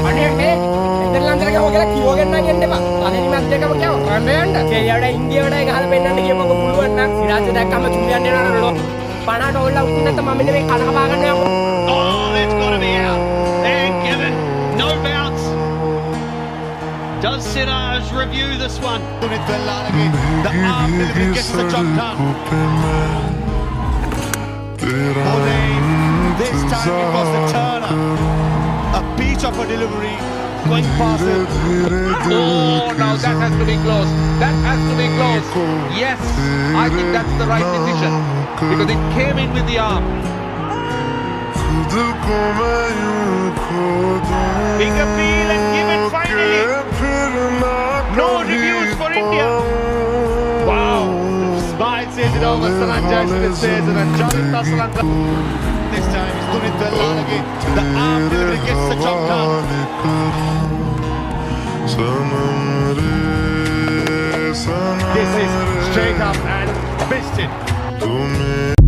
අනේ මේ නෙදර්ලන්තයට ගම කියලා කිව්වගෙන නම් එන්න එපා. පළවෙනි මැච් එකම කියව රන් වෙන්න. කෙලියට ඉන්දියාවට ගහලා පෙන්නන්න කියමුකෝ පුළුවන් නම්. සිරාජ් දැක්කම චුලියන් එනවා නෝ. 50ට ඕල්ලා උත් නැත්නම් මම මෙන්න මේ කන කපා ගන්න යමු. Oh, it's got to be out. They're given no bounce. Does Siraj review this one? Dunit Vellanagi, the arm delivery gets the job done. Bodine, this time it was the turner. A beach of a delivery going past it. Oh, now that has to be close. That has to be close. Yes, I think that's the right decision because it came in with the arm. Big appeal and given finally. No reviews for India. Wow. Smile says it over. Sanjay says it and Javita Salanka. This time it's Dunit Vellanagi. The arm delivery gets the job done. This is straight up and missed it.